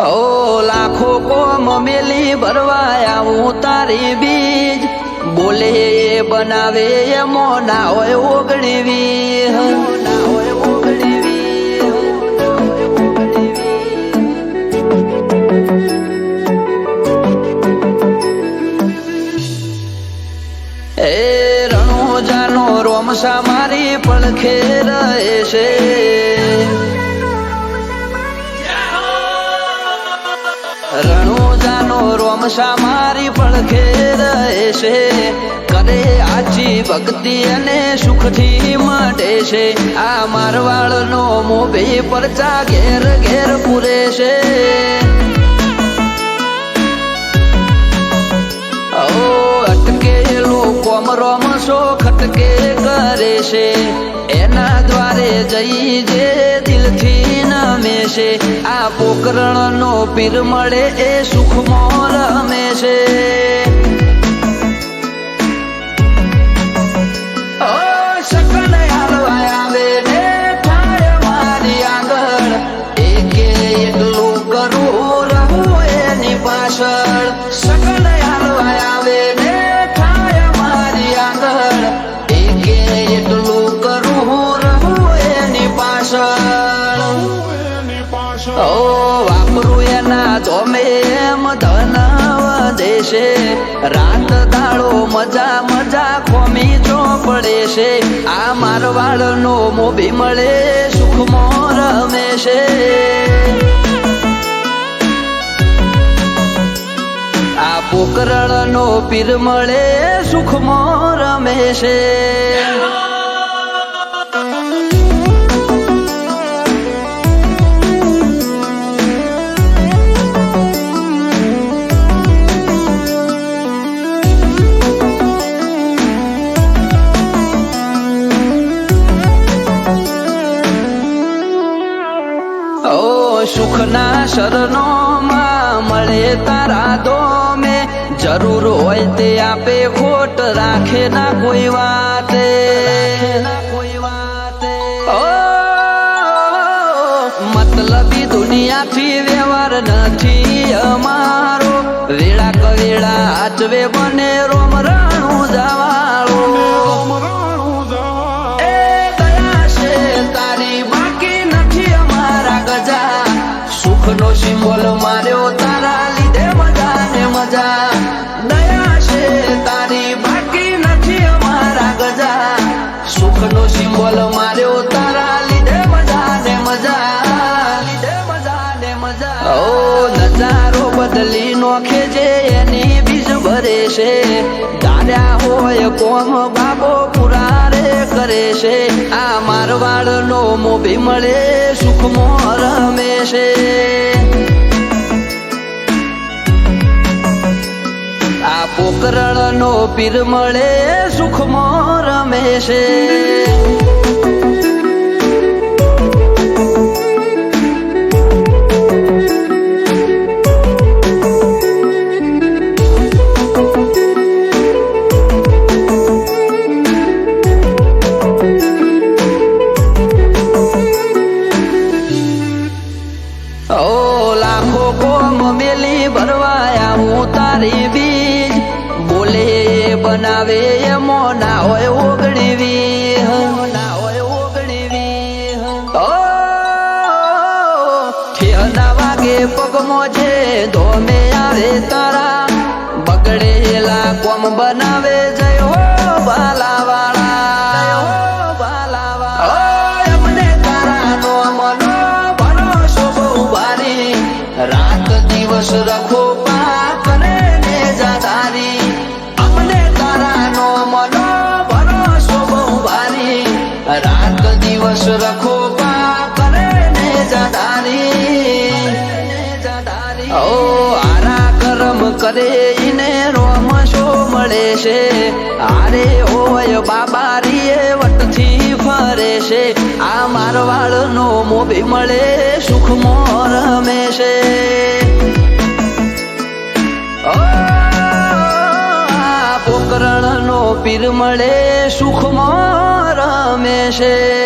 ઓ લાખો કોમ મેલી ભરવા આવું તારી બીજ બોલે એ બનાવે એમો ના હોય ઓગણીવી ના હોય ઓગણીવી એ રણોજાનો રોમસા મારી પડખે રહે છે રણોજાનો રોમસા મારી પડખે રહે છે કરે આછી ભક્તિ અને સુખથી મળે છે આ મારવાડનો મોભી પરચા ઘેર ઘેર પૂરે છે ઓ અટકેલો કોમ રોમસો ખટકે કરે છે એના દ્વારે જઈ જે દિલથી નમે છે આ પોકરણનો પીર મળે એ સુખમાં રમે છે સકલ હાલવા આવે ને થાય મારી આગળ એકે એકલું કરું રહું એની પાછળ સકલ હાલવા આવે ને થાય મારી આગળ એકે એકલું કરું રહું એની પાછળ ઓ વાપરું એના ધોમે એમ ધન વધે છે રાત દાડો મજા મજા ખોમી ચોપડે છે આ મારવાડનો મોભી મળે સુખમાં રમે છે આ પોકરણનો પીર મળે સુખમાં રમે છે સુખના શરણોમાં મળે તારા દોમે જરૂર હોય તે આપે ખોટ રાખે ના કોઈ વાતે મતલબી દુનિયાથી વ્યવહાર નથી અમારો વેળા કવેળા આચવે બને રોમ રાણું જવાળો નો સિમ્બોલ માર્યો તારા લીધે મજા ને મજા દયા છે તારી બાકી નથી અમારા ગજા સુખનો સિમ્બોલ માર્યો તારા લીધે મજા ને મજા ઓ નજારો બદલી નોખે જે એની બીજ ભરે છે દાર્યા હોય કોમ બાબો પુરારે કરે છે આ મારવાડનો મોભી મળે સુખમાં રમે છે આ પોકરણનો પીર મળે સુખમાં રમે છે તારી બીજ બોલે એ બનાવે એમો ના હોય ઓગણીવી ના હોય ઓગણીવી ઠેના વાગે પગમો છે ધોમે આવે તારા બગડેલા કોમ બનાવે જય હો બાલાવાળા એમને તારા નો મનો ભરોસો બહુ ભારી રાત દિવસ રખો રાત દિવસ રખો કરે ને જદારી ઓ આરા કરમ કરે ઈને રોમશો મળે છે આરે હોય બાબારી એ વટથી ફરે છે આ મારવાડનો મોભી મળે સુખમાં રમે છે પોકરણનો પીર મળે સુખમાં રમે છે